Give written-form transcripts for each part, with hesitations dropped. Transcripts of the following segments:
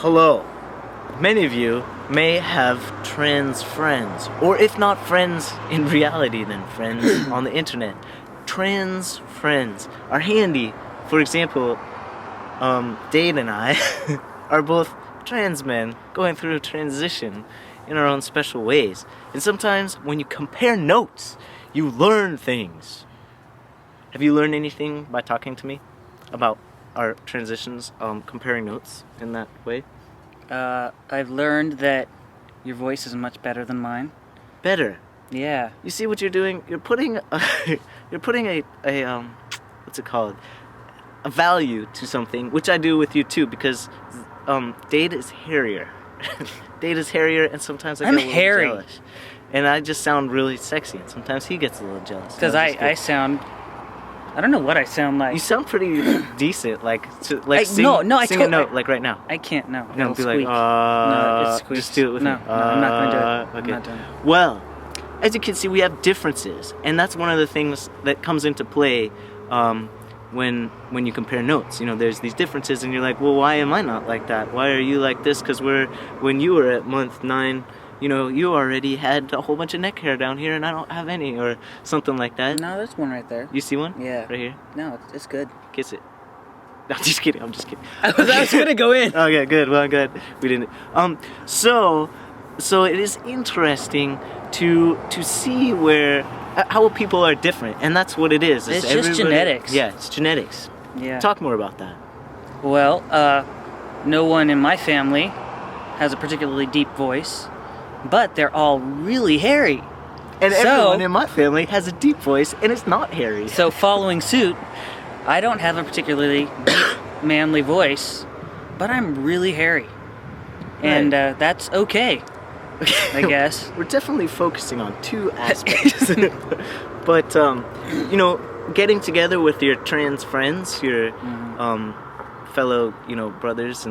Hello. Many of you may have trans friends, or if not friends in reality, then friends on the internet. Trans friends are handy. For example, Dade and I are both trans men going through a transition in our own special ways. And sometimes when you compare notes, you learn things. Have you learned anything by talking to me about our transitions, comparing notes in that way? I've learned that your voice is much better than mine. Better. Yeah. You see what you're doing? You're putting a what's it called? A value to something, which I do with you too, because Dade is hairier. Dade is hairier, and sometimes I get a little hairy. jealous. And I just sound really sexy, and sometimes he gets a little jealous. Because I sound... I don't know what I sound like. You sound pretty decent, sing a note, like right now. I can't, no. No, be like, no, it squeaks. Just do it with me. No, I'm not going to do it. Okay. I'm not doing it. Well, as you can see, we have differences, and that's one of the things that comes into play when you compare notes. You know, there's these differences, and you're like, well, why am I not like that? Why are you like this? Because when you were at month 9, you know, you already had a whole bunch of neck hair down here, and I don't have any, or something like that. No, there's one right there. You see one? Yeah. Right here? No, it's good. Kiss it. No, I'm just kidding. I was going to go in. Okay, good. Well, good. We didn't. So it is interesting to see how people are different, and that's what it is. It's just genetics. Yeah, it's genetics. Yeah. Talk more about that. Well, no one in my family has a particularly deep voice, but they're all really hairy. And everyone in my family has a deep voice, and it's not hairy. So following suit, I don't have a particularly deep, manly voice, but I'm really hairy. And that's okay, I guess. We're definitely focusing on two aspects. But, you know, getting together with your trans friends, your fellow, you know, brothers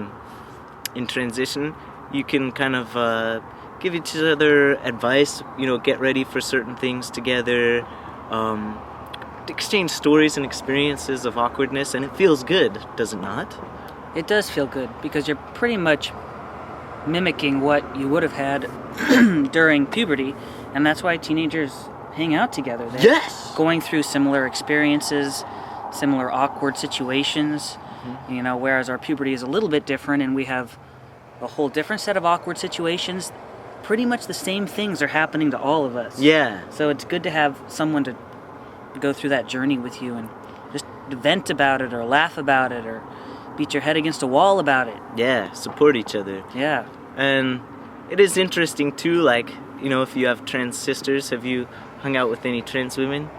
in transition, you can kind of give each other advice, you know, get ready for certain things together, exchange stories and experiences of awkwardness, and it feels good, does it not? It does feel good, because you're pretty much mimicking what you would have had during puberty, and that's why teenagers hang out together. They're Yes! going through similar experiences, similar awkward situations, you know, whereas our puberty is a little bit different, and we have a whole different set of awkward situations. Pretty much the same things are happening to all of us. Yeah. So it's good to have someone to go through that journey with you and just vent about it or laugh about it or beat your head against a wall about it. Yeah, support each other. Yeah. And it is interesting too, like, you know, if you have trans sisters, have you hung out with any trans women?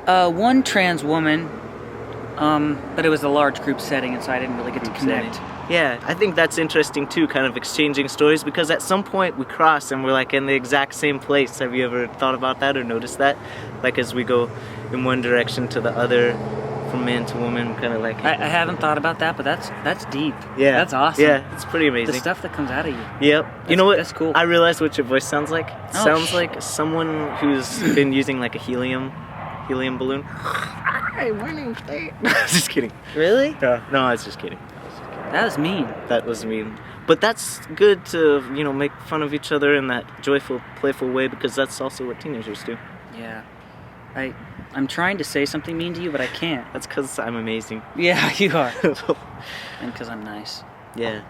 One trans woman, but it was a large group setting, and so I didn't really get to connect. Yeah, I think that's interesting too, kind of exchanging stories, because at some point we cross and we're like in the exact same place. Have you ever thought about that or noticed that? Like as we go in one direction to the other, from man to woman, kind of like... I haven't thought about that, but that's deep. Yeah. That's awesome. Yeah, it's pretty amazing. The stuff that comes out of you. Yep. You know what? That's cool. I realized what your voice sounds like. Oh, Sounds like someone who's been using like a helium balloon. Hi, my name's Dave. Just kidding. Really? No, I was just kidding. That was mean. That was mean. But that's good to, you know, make fun of each other in that joyful, playful way, because that's also what teenagers do. Yeah. I'm trying to say something mean to you, but I can't. That's because I'm amazing. Yeah, you are. And because I'm nice. Yeah.